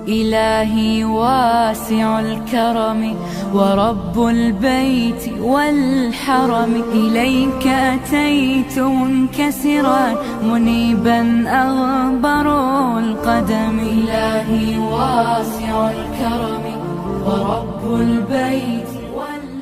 إلهي واسع الكرم ورب البيت والحرم، إليك أتيت منكسرا منيبا أغبر القدم. إلهي واسع الكرم ورب البيت والحرم.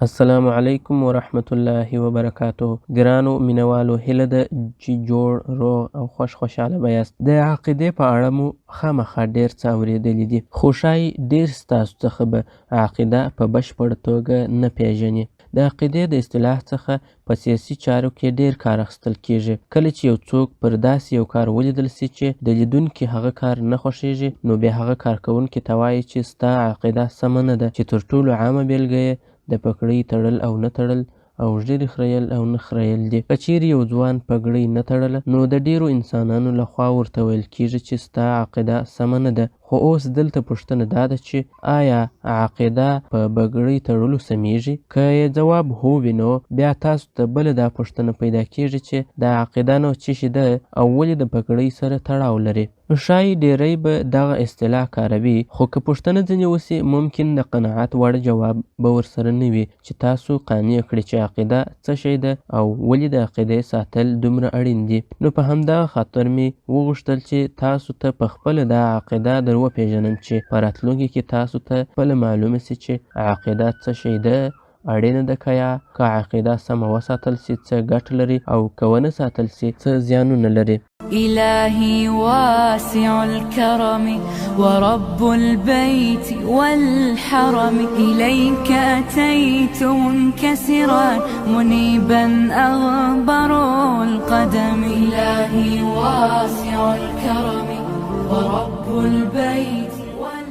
السلام علیکم ورحمت الله وبرکاته. ګرانو مینوالو، هیله ده چې جوړ روغ او خوشحاله به یاست. د عقیدې په اړه مو خامخا ډېر څه اورېدلي دي، خو ښایي ډېر ستاسو څخه به عقیده په بشپړه توګه نه پیژني. د عقیدې د اصطلاح څخه په سیاسي چارو کې ډېر کار اخیستل کیږي. کله چې یو څوک پر داسې یو کار ولیدل سي چې د لیدونکي هغه کار نه خوښیږي، نو بیا هغه کار کوونکي ته وایي چې ستا عقیده سمه نه ده، چې تر ټولو عامه بیلګه یې د پګړۍ تړل او نه تړل او ږیرې خریل او نه خریل دي. که چیرې یو ځوان پګړۍ نه تړله، نو د ډېرو انسانانو لخوا ورته ویل کیږي چې ستا عقیده سمه نه ده. خو اوس دلته پوښتنه دا ده چې آیا عقیده په پګړۍ تړلو سمیږي؟ که یې ځواب هو وي، نو بیا تاسو ته بله دا پوښتنه پیدا کیږي چې د عقیده نو څه شي ده او ولې د پګړۍ سره تړاو لري؟ ښایي ډېری به دغه اصطلاح کاروي، خو که پوښتنه ځینې وسي، ممکن د قناعت وړ جواب به ورسره نه وي چې تاسو قانع کړي چې عقیده څه شی ده او ولې د عقیدې ساتل دومره اړین دي. نو په همدغه خاطر مې وغوښتل چې تاسو ته په خپله دا عقیده در وپېژنم، چې په راتلونکي کې تاسو ته خپله معلومه سي چې عقیده څه شی ده، اړینه ده که یا که عقیده سمه وساتل سي څه ګټه لري او که ونه ساتل سي څه زیانونه لري. إلهي واسع الكرم ورب البيت والحرم، إليك أتيت منكسرا منيبا أغبر القدم. إلهي واسع الكرم ورب البيت والحرم.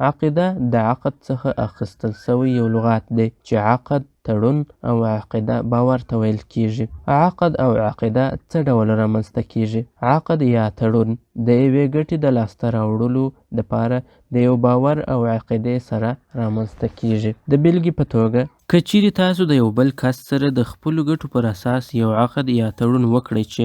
عقیده د عقد څخه اخیستل سوی یو لغات دی چې عقد، تړون او عقیده باور ته ویل کیږي. عقد او عقیده څه ډول رامنځته کیږي؟ عقد یا تړون د یوې ګټې د لاسته راوړلو دپاره د یو باور او عقیدې سره رامنځته کیږي. د بیلګې په توګه، که چیرې تاسو د یو بل کس سره د خپلو ګټو پر اساس یو عقد یا تړون وکړئ چې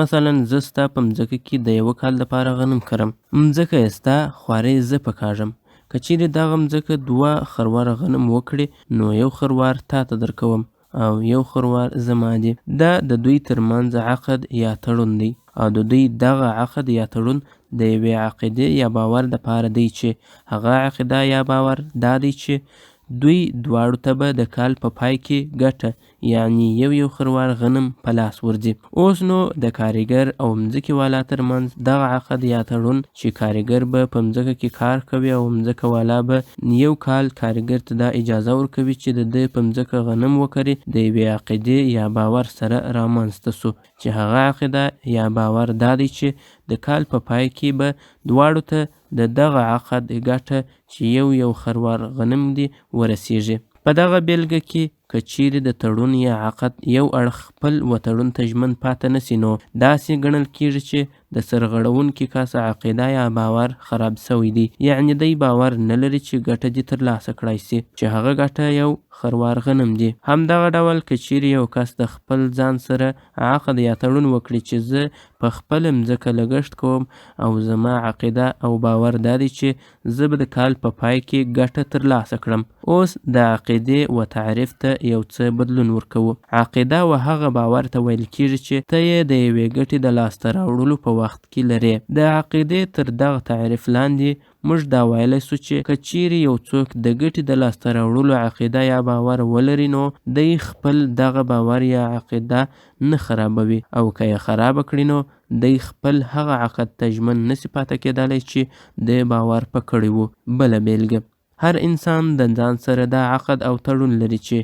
مثلا زه ستا په مځکه کې د یوه کال دپاره غنم کرم، مځکه یې ستا، خوارۍ زه پکاږم. که چیرې دغه مځکه 2 خرواره غنم وکړي، نو یو خروار تا ته درکوم او یو خروار زما دی. دا د دوی ترمنځ عقد یا تړون دی، او د دوی دغه عقد یا تړون د یوې عقیدې یا باور دپاره دی چې هغه عقیده یا باور دا دی چې دوی دواړو ته به د کال په پای کې ګټه، یعنی یو خروار غنم په لاس ورځي. اوس نو د کارګر او مځکې والا ترمنځ دغه عقد یا تړون چې کارګر به په مځکه کې کار کوي او مځکه والا به یو کال کارګر ته دا اجازه ورکوي چې د ده په مځکه غنم وکري، د یوې عقیدې یا باور سره رامنځته سو، چې هغه عقیده یا باور دا دی چې د کال په پای کې به دواړو ته د دغه عقد ګټه چې یو خروار غنم دی ورسیږي. په دغه بیلګه کې که چیرې د تړون یا عقد یو اړخ خپل وتړون ته ژمن پاته نسي، نو داسې ګڼل کیږي چې د سرغړونکي کس عقیده یا باور خراب سوی دی، یعنی دی باور نه لري چې ګټه دې ترلاسه کړای سي، چې هغه ګټه یو خروار غنم دی. همدغه ډول که چیرې یو کس د خپل ځان سره عقد یا تړون وکړي چې زه په خپله مځکه لګښت کوم او زما عقیده او باور دا دی چې زه به د کال په پای کې ګټه ترلاسه کړم. اوس د عقیدې و تعریف ته یو څه بدلون ورکوو. عقیده و هغه باور ته ویل کیږي چې ته یې د یوې ګټې د لاسته راوړلو په وخت کې لرې. د عقیدې تر دغه تعریف لاندې موږ دا ویلی سو چې که چیرې یو څوک د ګټې د لاسته راوړلو عقیده یا باور ولري، نو دی خپل دغه باور یا عقیده نه خرابوي، او که یې خرابه کړي، نو دی خپل هغه عقد ته ژمن نسي پاته کېدلی چې د باور په کړی وو. بله بیلګه، هر انسان د ځان سره دا عقد او تړون لري چې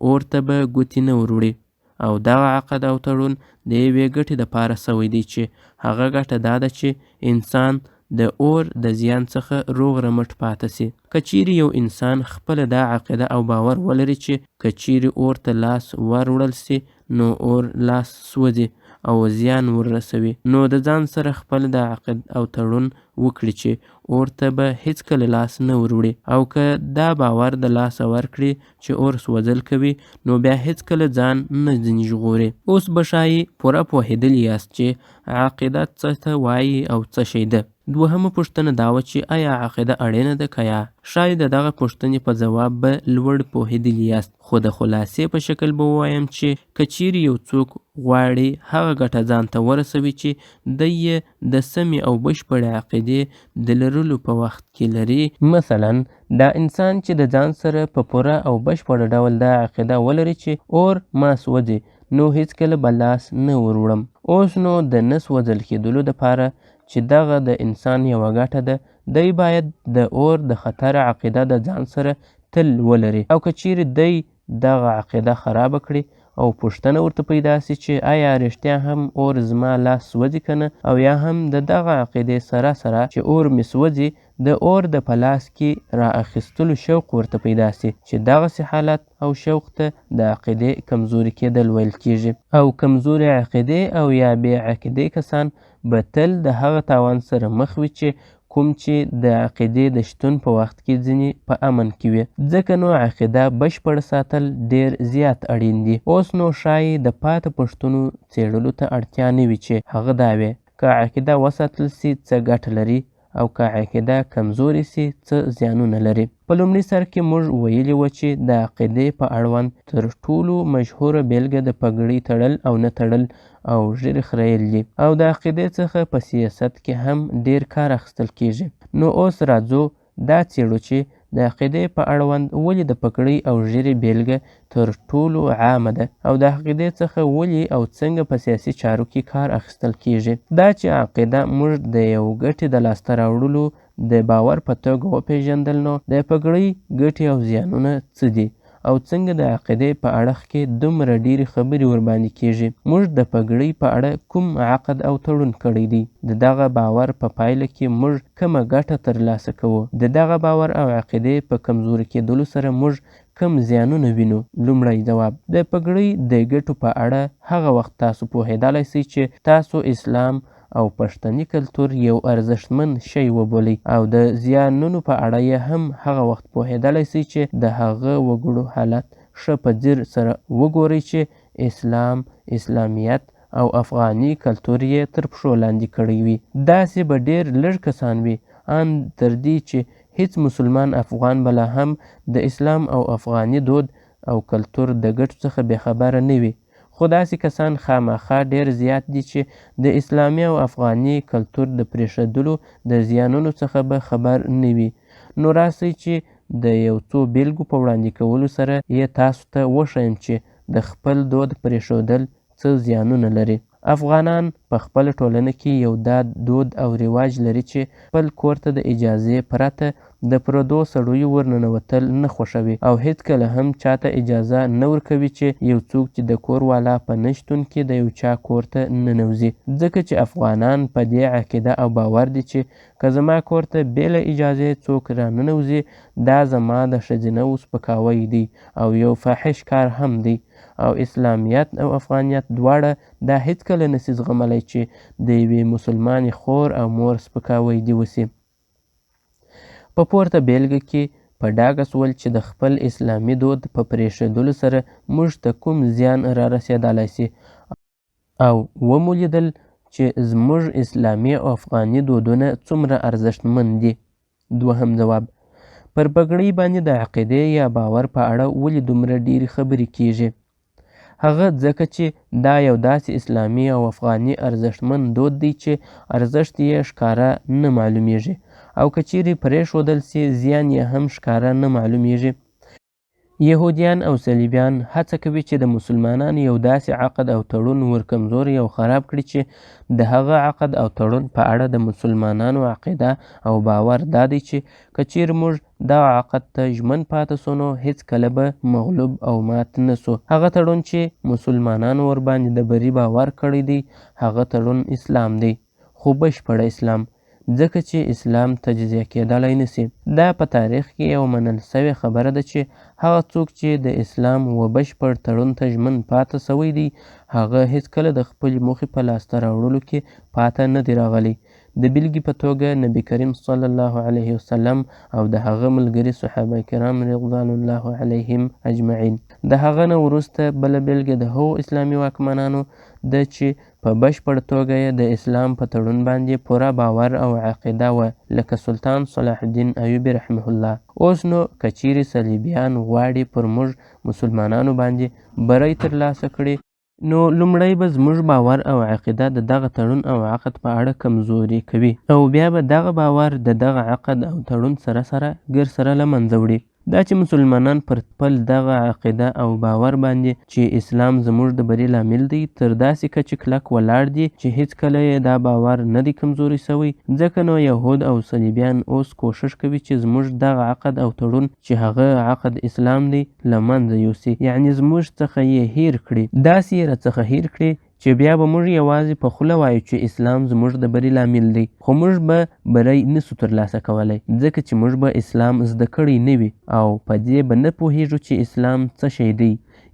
اور ته به ګوتې نه وروړي، او دغه عقد او تړون د یوې ګټې دپاره سوی دی چې هغه ګټه دا ده چې انسان د اور د زیان څخه روغ رمټ پاته سي. که چیرې یو انسان خپله دا عقیده او باور ولري چې که چیرې اور ته لاس وروړل سي، نو اور لاس سوځي او زیان ورسوي، نو د ځان سره خپل د عقد او تړون وکړي چې اور ته به هیڅکله لاس نه وروړي، او که دا باور د لاسه ورکړي چې اور سوځل کوي، نو بیا هیڅکله ځان نه ځینې ژغوري. اوس به ښایي پوره پوهېدلي یاست چې عقیده څه ته وایي او څه شی ده. دوهمه پوښتنه دا وه چې آیا عقیده اړینه ده که یا؟ ښایي د دغه پوښتنې په ځواب به لوړ پوهېدلي یاست، خو د خلاصې په شکل به ووایم چې که چیرې یو څوک غواړي هغه ګټه ځان ته ورسوي چې دی یې د سمې او بشپړې عقیدې د لرلو په وخت کې لري. مثلا دا انسان چې د ځان سره په پوره او بشپړه ډول دا عقیده ولري چې اور ما سوځي، نو هیڅکله به لاس نه وروړم. اوس نو د نه سوځل کېدلو دپاره چې دغه د انسان یوه ګټه ده، دی باید د اور د خطر عقیده د ځان سره تل ولري، او که چیرې دی دغه عقیده خرابه کړي او پوښتنه ورته پیدا سي چې آیا رښتیا هم اور زما لاس سوځي که نه، او یا هم د دغه عقیدې سره سره چې اور مې سوځي د اور د په لاس کې را اخیستلو شوق ورته پیدا سي، چې دغسې حالت او شوق ته د عقیدې کمزوري کېدل ویل کېږي. او کمزوري عقیدې او یا بې عقیدې کسان به تل د هغه تاوان سره مخ وي چې کوم چې د عقیدې د شتون په وخت کې ځینې په امن کې وي، ځکه نو عقیده بشپړ ساتل ډیر زیات اړین دي. اوس نو ښایي د پاته پوښتنو څېړلو ته اړتیا نه وي چې هغه دا وي که عقیده وساتل سي څه ګټه لري او که عقیده کمزوري سي څه زیانونه لري. په لومړي سر کې موږ ویلي وو چې د عقیدې په اړوند تر ټولو مشهوره بیلګه د پګړۍ تړل او نه تړل او ږیرې خریل دي، او د عقیدې څخه په سیاست کې هم ډیر کار اخیستل کیږي. نو اوس راځو دا څېړو چې د عقیدې په اړوند ولې د پګړۍ او ږیرې بیلګه تر ټولو عامه ده، او د عقیدې څخه ولې او څنګه په سیاسي چارو کې کار اخیستل کیږي. دا چې عقیده موږ د یو ګټې د لاسته راوړلو د باور په توګه وپېژندل، نو د پګړۍ ګټې او زیانونه څه دي او څنګه د عقیدې په اړخ کې دومره ډیرې خبرې ورباندې کیږي. موږ د پګړۍ په اړه کوم عقد او تړون کړی دی، د دغه باور په پایله کې موږ کومه ګټه ترلاسه کوو، د دغه باور او عقیدې په کمزوري کېدلو سره موږ کم زیانونه وینو. لومړی ځواب: د پګړۍ د ګټو په اړه هغه وخت تاسو پوهېدلی سئ چې تاسو اسلام او پښتني کلتور یو ارزښتمن شی وبولئ، او د زیانونو په اړه یې هم هغه وخت پوهېدلی سئ چې د هغه وګړو حالت ښه په ځیر سره وګورئ چې اسلام، اسلامیت او افغاني کلتور یې تر پښو لاندې کړی وي. داسې به ډېر لږ کسان وي ان تر دې چې هیڅ مسلمان افغان به لا هم د اسلام او افغاني دود او کلتور د ګټو څخه بېخبره نه وي. خو داسې کسان خامخا ډېر زیات دي چې د اسلامي او افغاني کلتور د پرېښودلو د زیانونو څخه به خبر نه وي. نو راسئ چې د یو څو بیلګو په وړاندې کولو سره یې تاسو ته وښیم چې د خپل دود پرېښودل څه زیانونه لري. افغانان په خپله ټولنه کې یو دود او رواج لري چې خپل کور ته د اجازې پرته د پردو سړیو ورننوتل نه خوښوي، او هیڅکله هم چاته اجازه نه ورکوي چې یو څوک چې د کور والا په نه شتون کې د یو چا کور ته ننوځي، ځکه چې افغانان په دې عقیده او باور دي چې که زما کور ته بې له اجازې څوک راننوځي، دا زما د ښځینه سپکاوی دی او یو فاحش کار هم دی، او اسلامیت او افغانیت دواړه دا هیڅکله نسي زغملی چې د یوې مسلمانې خور او مور سپکاوی دې وسي. په پورته بیلګه کې په ډاګه سول چې د خپل اسلامي دود په پرېښودلو سره موږ ته کوم زیان را رسېدلی سي، او ومو لیدل چې زموږ اسلامي او افغاني دودونه څومره ارزښتمن دي. دوهم ځواب: پر پګړۍ باندې د عقیدې یا باور په اړه ولې دومره ډیرې خبرې کیږي؟ هغه ځکه چې دا یو داسې اسلامي او افغاني ارزښتمن دود دی چې ارزښت یې ښکاره نه معلومیږي، او که چیرې پرېښودل سي زیان یې هم ښکاره نه معلومیږي. یهودیان او صلیبیان هڅه کوي چې د مسلمانانو یو داسې عقد او تړون ورکمزوري او خراب کړي چې د هغه عقد او تړون په اړه د مسلمانانو عقیده او باور دا دی چې که چیرې موږ دغه عقد ته ژمن پاته سو، نو هیڅکله به مغلوب او مات نه سو. هغه تړون چې مسلمانانو ورباندې د بري باور کړی دی، هغه تړون اسلام دی، خو بشپړ اسلام، ځکه چې اسلام تجزیه کېدلی نسي. دا په تاریخ کې یو منل سوې خبره ده چې هغه څوک چې د اسلام و بشپړ تړون ته ژمن پاته سوی دی، هغه هیڅکله د خپلې موخې په لاسته راوړلو کې پاته نه دی راغلی. د بیلګې په توګه نبي کریم صلی الله علیه وسلم او د هغه ملګري صحابه کرام رضوان الله علیهم اجمعین. د هغه نه وروسته بله بیلګه د هغو اسلامي واکمنانو ده چې په بشپړ توګه یې د اسلام په تړون باندې پوره باور او عقیده وه، لکه سلطان صلاح الدین ایوبي رحمه الله. اوس نو که چیرې صلیبیان غواړي پر موږ مسلمانانو باندې بری ترلاسه کړي، نو لومړی به زموږ باور او عقیده د دغه تړون او عقد په اړه کمزوري کوي، او بیا به دغه باور د دغه عقد او تړون سره سره ګر سره له منځه وړي. دا چې مسلمانان پر خپل دغه عقیده او باور باندې چې اسلام زموږ د بری لامل دی تر داسې کچې کلک ولاړ دي چې هیڅکله یې دا باور نه دی کمزوری سوی، ځکه نو یهود او صلیبیان اوس کوشش کوي چې زموږ دغه عقد او تړون چې هغه عقد اسلام دی له منځه یوسي، یعنی زموږ څخه یې هیر کړي، داسې یې راڅخه هیر کړي چې بیا به موږ یوازې په خوله وایو چې اسلام زموږ د بری لامل دی، خو موږ به بری نسو ترلاسه کولی، ځکه چې موږ به اسلام زده کړی نه وي او په دې به نه پوهیږو چې اسلام څه شی دی،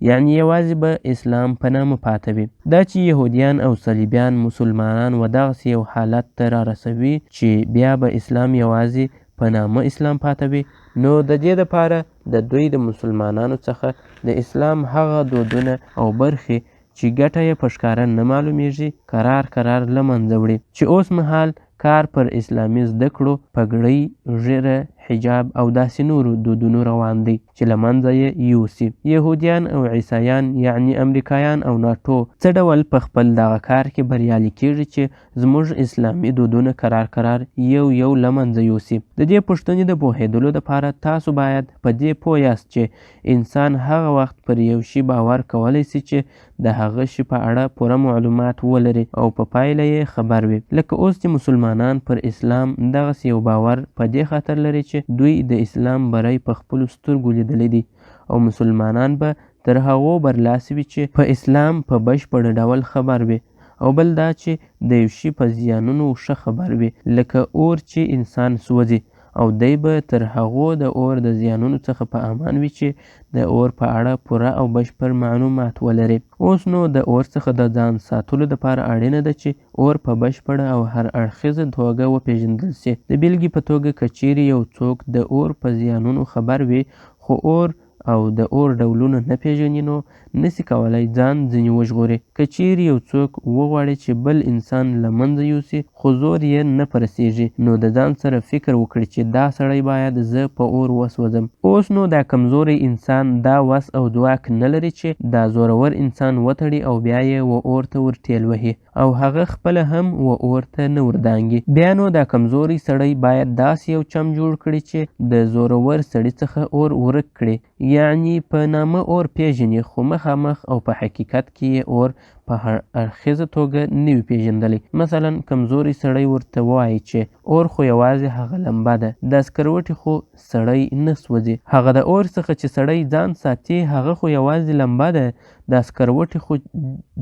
یعنی یوازې به اسلام په نامه پاته وي. دا چې یهودیان او صلیبیان مسلمانان و دغسې یو حالت ته رارسوي چې بیا به اسلام یوازې په نامه اسلام پاته وي، نو د دې دپاره د دوی د مسلمانانو څخه د اسلام هغه دودونه او برخې چې ګټه یې په ښکاره نه معلومیږي قرار له منځه وړي، چې اوس مهال کار پر اسلامي زده کړو، پګړۍ، ږیره، حجاب او داسې نورو دودونو روان دی چې له منځه یې یوسي. یهودیان او عیسایان یعنی امریکایان او ناټو څه ډول په خپل دغه کار کې بریالي کیږي چې زموږ اسلامي دودونه قرار یو له منځه یوسي. د دې پوښتنې د پوهېدلو دپاره تاسو باید په دې پوه یاست چې انسان هغه وخت پر یو شي باور کولی سي چې د هغه شي په اړه پوره معلومات ولري او په پایله یې خبر وي، لکه اوس چې مسلمانان پر اسلام دغسې یو باور په دې خاطر لري چې دوی د اسلام بری په خپلو سترګو لیدلی دی، او مسلمانان به تر هغو برلاسي وي چې په اسلام په بشپړ ډول خبر وي، او بل دا چې د یو شي په زیانونو ښه خبر وي، لکه اور چې انسان سوځي، او دی به تر هغو د اور د زیانونو څخه په امان وي چې د اور په اړه پوره او بشپړ معلومات ولري. اوس نو د اور څخه د ځان ساتلو دپاره اړینه ده چې اور په بشپړه او هر اړخیزه توګه وپېژندل سي. د بیلګې په توګه که چیرې یو څوک د اور په زیانونو خبر وي خو اور او د اور ډولونه نه پېژني، نو نسي کولی ځان ځینې وژغوري. که چیرې یو څوک وغواړي چې بل انسان له منځه یوسي خو زور یې نه پرسیږي، نو د ځان سره فکر وکړي چې دا سړی باید زه په اور وسوځم. اوس نو دا کمزوری انسان دا وس او ځواک نه لري چې دا زورور انسان وتړي او بیا یې و اور ته ور ټېل وهي او هغه خپله هم و اور ته نه وردانګي. بیا نو دا کمزوری سړی باید داسې یو چم جوړ کړي چې د زورور سړي څخه اور ورک کړي، یعنی په نامه اور پیژني خو مخامخ او په حقیقت کې یې اور په هر اړخیزه توګه نه وي پیژندلی. مثلا کمزوری سړی ورته وایي چې اور خو یوازې هغه لمبه ده، د سکروټې خو سړی نه سوځي، هغه د اور څخه چې سړی ځان ساتي هغه خو یوازې لمبه ده، د سکروټې خو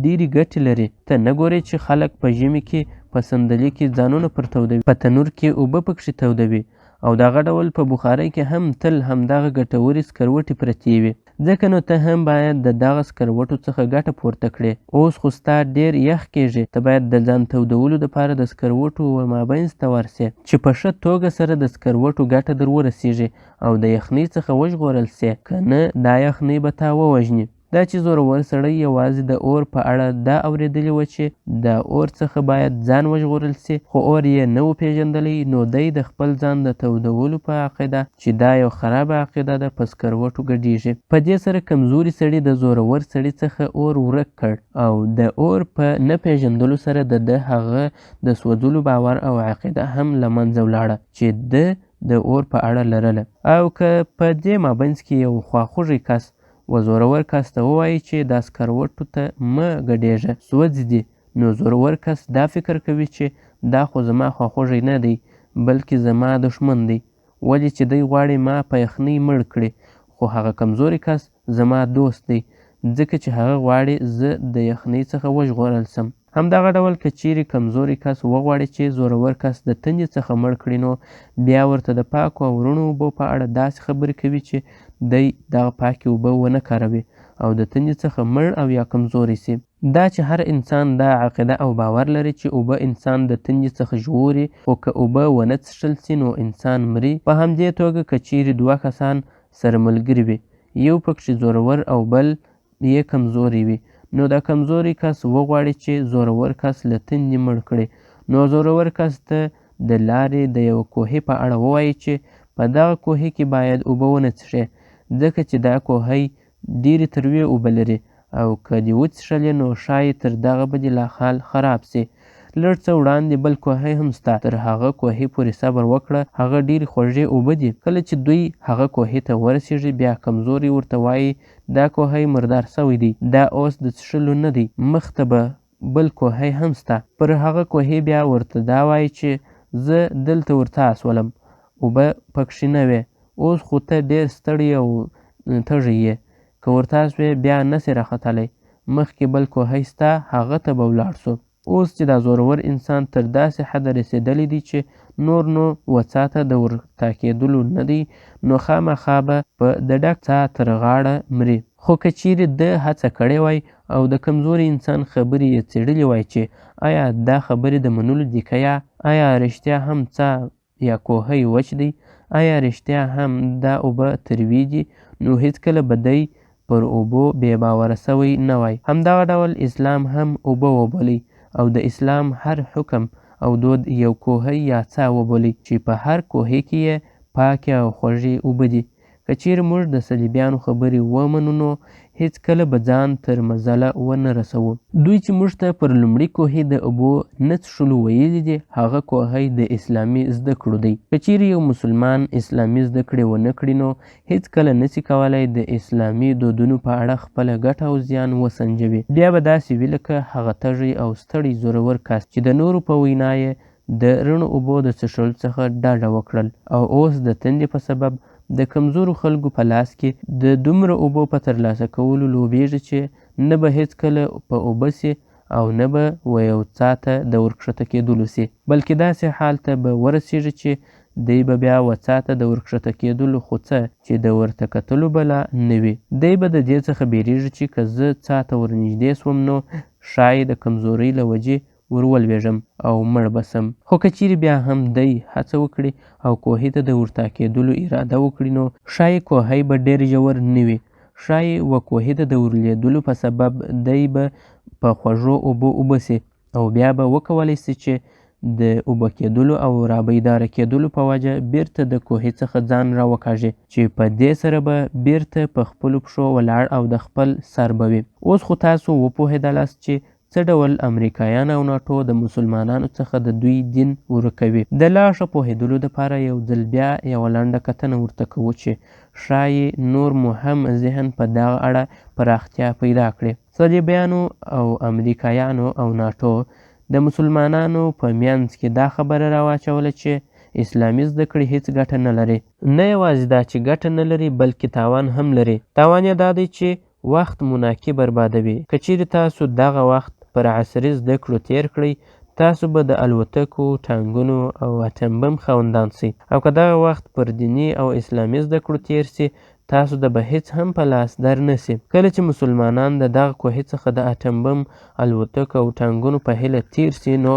ډېرې ګټې لري. ته نه ګورې چې خلک په ژمي کې په صندلي کې ځانونه پر تودوي، په تنور کې اوبه پکښې تودوي، او دغه ډول په بخارۍ کې هم تل همدغه ګټورې سکروټې پرتې وي، ځکه نو ته هم باید د دغه سکروټو څخه ګټه پورته کړې. اوس خو ستا ډېر یخ کېږي، ته باید د ځان تودولو دپاره د سکروټو و مابینځ ته ورسې چې په ښه توګه سره د سکروټو ګټه در ورسېږي او د یخنۍ څخه وژغورل سې، که نه دا یخنۍ به تا ووژني. دا چې زورور سړی یوازې د اور په اړه دا اورېدلي و چې د اور څخه باید ځان وژغورل سي، خو اور یې نه و پېژندلی، نو دی د خپل ځان د تودولو په عقیده چې دا یو خرابه عقیده ده په سکروټو ګډېږي. په دې سره کمزوري سړي د زورور سړي څخه اور ورک کړ، او د اور په نه پېژندلو سره د هغه د سوځلو باور او عقیده هم له منځه ولاړه چې د اور په اړه لرله. او که په دې مابینځ کې یو خواخوږی کس و زورور کس ته ووایي چې دا سکروټو ته مه ګډېږه سوځي دي، نو زورور کس دا فکر کوي چې دا خو زما خواخوږی نه دی بلکې زما دښمن دی، ولې چې دی غواړي ما په یخنۍ مړ کړي، خو هغه کمزوری کس زما دوست دی ځکه چې هغه غواړي زه د یخنۍ څخه وژغورل سم. همدغه ډول که چیرې کمزوری کس وغواړي چې زورور کس د تندې څخه مړ کړي، نو بیا ورته د پاکو او روڼو اوبو په اړه داسې خبرې کوي چې دی دغه پاکې اوبه ونه کاروي او د تندې څخه مړ او یا کمزوری سي. دا چې هر انسان دا عقیده او باور لري چې اوبه انسان د تندې څخه ژغوري، خو که اوبه ونه څښل سي نو انسان مري. په همدې توګه که چیرې دوه کسان سره ملګري وي، یو پکښې زورور او بل یې کمزوری وي، نو دا کمزوری کس وغواړي چې زورور کس له تندې مړ کړي، نو زورور کس ته د لارې د یوه کوهي په اړه ووایي چې په دغه کوهي کې باید اوبه ونه څښې، ځکه چې دا کوهی ډېرې تروې اوبه لري او که دې وڅښلې نو ښایي تر دغه به دې لا حال خراب سي. لږ څه وړاندې بل کوهی هم سته، تر هغه کوهي پورې صبر وکړه، هغه ډېرې خوږې اوبه دي. کله چې دوی هغه کوهي ته ورسېږي بیا کمزوري ورته وایي دا کوهی مردار سوی دی، دا اوس د څښلو نه دی، مخ ته به بل کوهی هم سته. پر هغه کوهي بیا ورته دا وایي چې زه دلته ورته سولم، اوبه پکښې نه وې، اوس خو ته ډېر ستړی او تږی یې، که ورته سوې بیا نسې راختلی، مخکې بل کوهی سته هغه ته به ولاړ سو. اوس چې دا زورور انسان تر داسې حده رسېدلی دی چې نور نو وڅا ته د ورتا کېدلو نه دی، نو خامخا به په د ډک څا تر غاړه مري. خو که چیرې ده هڅه کړې وای او د کمزوري انسان خبرې یې څېړلې وای چې آیا دا خبرې د منلو دي که یا آیا رښتیا هم څا یا کوهی وچ دی، آیا رښتیا هم دا اوبه تروې دي، نو هېڅکله به دی پر اوبو بې باوره سوی نه وای. همدغه ډول اسلام هم اوبه وبولئ او د اسلام هر حکم او دود یو کوهی یا څا وبولئ چې په هر کوهي کې یې پاکې او خوږې اوبه دي. که چیرې موږ د صلیبیانو خبرې ومنو نو هېڅکله به ځان تر مزله ونه رسوو. دوی چې موږ ته پر لومړي کوهي د اوبو نه څښلو ویلي دي هغه کوهی د اسلامي زده کړو دی. که چیرې یو مسلمان اسلامي زده کړې ونه کړي نو هېڅکله نسي کولی د اسلامي دودونو په اړه خپله ګټه او زیان وسنجوي. بیا به داسې وي لکه هغه تږی او ستړی زورور کس چې د نورو په وینا یې د رڼو اوبو د څښلو څخه ډډه وکړل او اوس د تندې په سبب د کمزورو خلکو په لاس کې د دومره اوبو په ترلاسه کولو لوبیږي چې نه به هېڅکله په اوبه سي او نه به و یو څا ته د ورکښته کېدلو سي، بلکې داسې حال ته به ورسېږي چې دی به بیا وڅا ته د ورکښته کېدلو خو څه چې د ورته کتلو بلا نه وي. دی به د دې څخه بیریږي چې که زه څا ته ورنږدې سوم نو ښایي د کمزورۍ له وجې ورولوېږم او مړ به سم. خو که چیرې بیا هم دی هڅه وکړي او کوهي ته د ورتا کېدلو اراده وکړي نو ښایي کوهی به ډېر ژور نه وي، ښایي و کوهي ته د ورلېدلو په سبب دی به په خوږو اوبو اوبه سي او بیا به وکولی سي چې د اوبه کېدلو او رابیداره کېدلو په وجه بیرته د کوهي څخه ځان راوکاږي چې په دې سره به بیرته په خپلو پښو ولاړ او د خپل سر به وي. اوس خو تاسو وپوهېدلاست چې څه ډول امریکایان او ناټو د مسلمانانو څخه د دوی دین ورکوي. د لا ښه پوهېدلو دپاره یو ځل بیا یوه لنډه کتنه ورته کوو چې ښایي نور مو هم ذهن په دغه اړه پراختیا پیدا کړي. صلیبیانو او امریکایانو او ناټو د مسلمانانو په منځ کې دا خبره راواچوله چې اسلامي زده کړې هېڅ ګټه نه لري. نه یوازې دا چې ګټه نه لري بلکې تاوان هم لري. تاوان یې دا دی چې وخت مناکي بربادوي. که چیرې تاسو دغه وخت پر عصري زده کړو تیر کړئ تاسو به د الوتکو، ټانګونو او اټم بم خاوندان سئ، او که دغه وخت پر دیني او اسلامي زده کړو تیر سي تاسو د به هېڅ هم په لاس در نه سي. کله چې مسلمانان د دغه کوهي څخه د اټم بم، الوتکو او ټانګونو په هیله تیر سي نو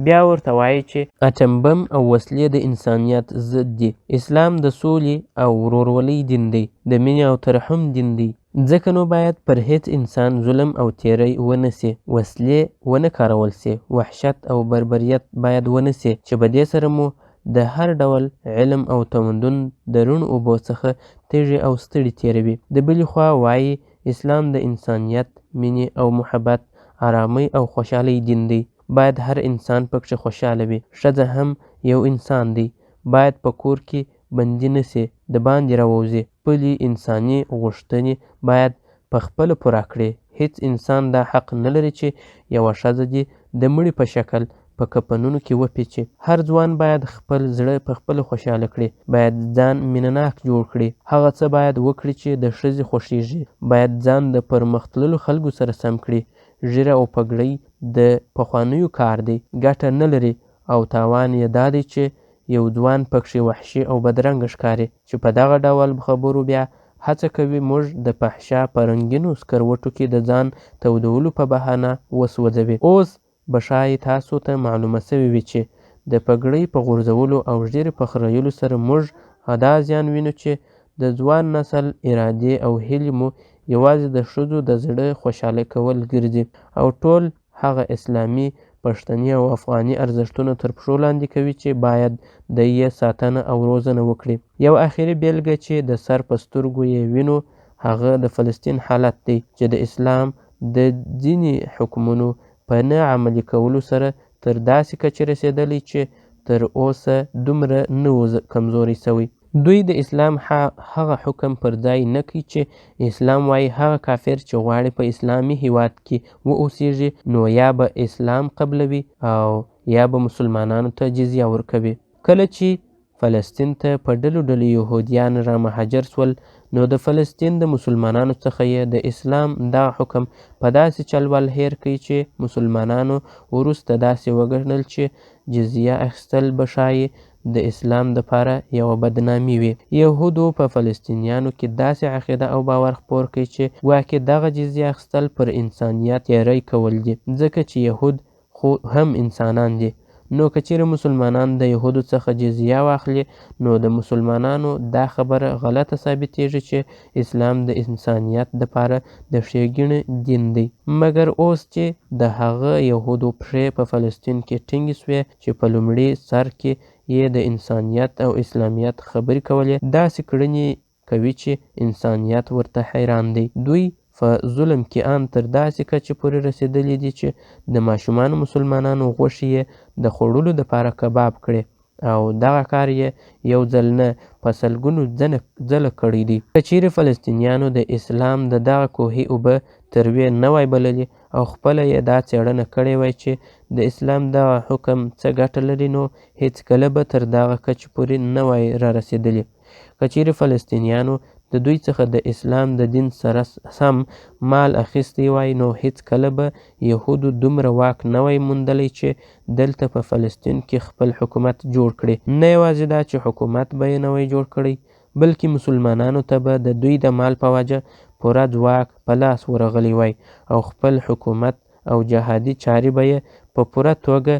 بیا ورته وایي چې اټم بم او وسلې د انسانیت ضد دي. اسلام د سولې او ورورولۍ دین دی، د مینې او ترحم دین دی، ځکه نو باید پر هیڅ انسان ظلم او تیری ونه سي، وسلې ونه کارول سي، وحشت او بربریت باید ونه سي چې په دې سره مو د هر ډول علم او تمدن د رڼو اوبو څخه تیږې او ستړي تیروي. د بلې خوا وایي اسلام د انسانیت، مینې او محبت، آرامۍ او خوشحالۍ دین دی. باید هر انسان پکښې خوشحاله وي. ښځه هم یو انسان دی، باید په کور کې بندي نه سي، د باندې راووځي. خپلې انساني غوښتنې باید په خپله پوره کړي. هیڅ انسان دا حق نه لري چې یوه ښځه دې د مړي په شکل په کفنونو کې وپیچي. هر ځوان باید خپل زړه په خپله خوشحاله کړي، باید ځان مینهناک جوړ کړي. هغه څه باید وکړي چې د ښځې خوښیږي، باید ځان د پرمختللو خلکو سره سم کړي. ږیره او پګړۍ د پخوانیو کار دی، ګټه نه لري او تاوان یې دا دی چې یو ځوان پکښې وحشي او بدرنګه ښکاري چې په دغه ډول خبرو بیا هڅه کوي موږ د فحشا په رنګینو سکروټو کې د ځان تودولو په بهانه وسوځوي. اوس به ښایي تاسو ته معلومه سوې وي چې د پګړۍ په غورځولو او ږیرې په خریلو سره موږ دا زیان وینو چې د ځوان نسل ارادې او هیلې مو یوازې د ښځو د زړه خوشحاله کول ګرځي او ټول هغه اسلامي پښتني او افغاني ارزښتونه تر پښو لاندې کوي چې باید د یې ساتنه او روزنه وکړي. یو اخري بیلګه چې د سر په سترګو یې وینو هغه د فلسطین حالت دی چې د اسلام د ځینې حکمونو په نه عملي کولو سره تر داسې کچې رسېدلی چې تر اوسه دومره نه و کمزوری سوی. دوی د اسلام هغه حکم پر ځای نه کوي چې اسلام وایي هغه کافر چې غواړي په اسلامي هیواد کې واوسیږي نو یا به اسلام قبلوي او یا به مسلمانانو ته جزیه ورکوي. کله چې فلسطین ته په ډلو ډلو یهودیان را مهاجر سول نو د فلسطین د مسلمانانو څخه یې د اسلام دغه حکم په داسې چل ول هیر کړي چې مسلمانانو وروسته داسې وګڼل چې جزیه اخیستل به ښایي د اسلام دپاره یوه بدنامي وي. یهودو په فلسطینیانو کې داسې عقیده او باور خپور کړي چې ګواکې دغه جزیه اخیستل پر انسانیت تیری کول دي ځکه چې یهود خو هم انسانان دي. نو که چیرې مسلمانان د یهودو څخه جزیه واخلي نو د مسلمانانو دا خبره غلطه ثابتېږي چې اسلام د انسانیت دپاره د ښېګڼې دین دی. مګر اوس چې د هغه یهودو پښې په فلسطین کې ټینګې سوې چې په لومړي سر کې یې د انسانیت او اسلامیت خبرې کولې داسې کړنې کوي چې انسانیت ورته حیران دی. دوی په ظلم کې ان تر داسې کچې پورې رسېدلي دي چې د ماشومانو مسلمانانو غوښې یې د خوړلو دپاره کباب کړې او دغه کار یې یو ځل نه په سلګونو ځله کړی دی. که چیرې فلسطینیانو د اسلام د دغه کوهي اوبه تروې نه وای بللې او خپله یې دا څېړنه کړې وای چې د اسلام دغه حکم څه ګټه لري نو هېڅکله به تر دغه کچې پورې نه وای را رسېدلي. که چیرې فلسطینیانو د دوی څخه د اسلام د دین سره سم مال اخیستی وای نو هېڅکله به یهودو دومره واک نه وای موندلی چې دلته په فلسطین کې خپل حکومت جوړ کړي. نه یوازې دا چې حکومت به یې نه وای جوړ کړی بلکې مسلمانانو ته به د دوی د مال په وجه پوره ځواک په لاس ورغلی وای او خپل حکومت او جهادي چارې به یې په پوره توګه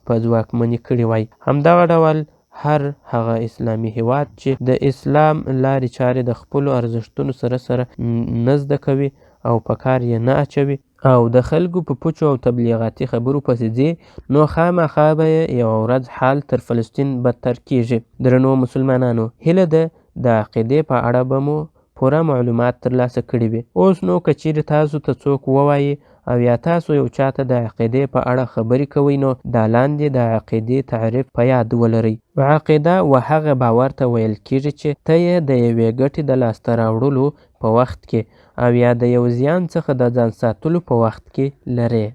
په ځواکمني کړي وای. همدغه ډول هر هغه اسلامي هیواد چې د اسلام لارې چارې د خپلو ارزښتونو سره نه زده کوي او په کار یې نه اچوي او د خلکو په پوچو او تبلیغاتي خبرو پسې ځي نو خامخا به یوه ورځ حال تر فلسطین بدتر کیږي. درنو مسلمانانو، هیله ده د عقیدې په اړه به مو پوره معلومات ترلاسه کړي وي. اوس نو که چیرې تاسو ته څوک ووایي او یا تاسو یو چاته د عقیدې په اړه خبرې کوئ نو دا لاندې د عقیدې تعریف په یاد ولرئ. عقیده و هغه باور ته ویل کیږي چې ته یې د یوې ګټې د لاسته راوړلو په وخت کې او یا د یو زیان څخه د ځان ساتلو په وخت کې لرې.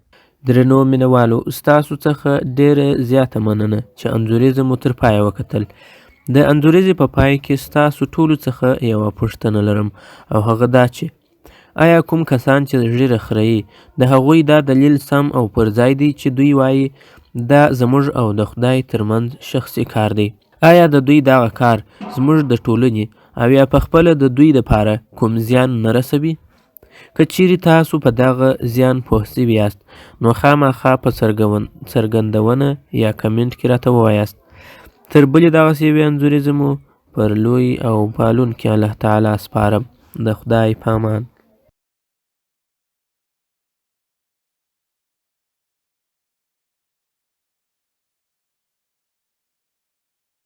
درنو مینوالو، ستاسو څخه ډیره زیاته مننه چې انځوریزه مو تر پایه وکتل. د انځوریزې په پای کې ستاسو ټولو څخه یوه پوښتنه لرم او هغه دا چې آیا کوم کسان چې ږیره خریي د هغوی دا دلیل سم او پر ځای دی چې دوی وایي دا زموږ او د خدای ترمنځ شخصي کار دی؟ آیا د دوی دغه کار زموږ د ټولنې او یا پخپله د دوی دپاره کوم زیان نه رسوي؟ که چیرې تاسو په دغه زیان پوه سوي یاست نو خامخا په څرګندونه یا کمنټ کې راته ووایاست. تر بلې دغسې یوې انځوریزه مو پر لوی او پالونکي الله تعالی سپارم. د خدای په امان.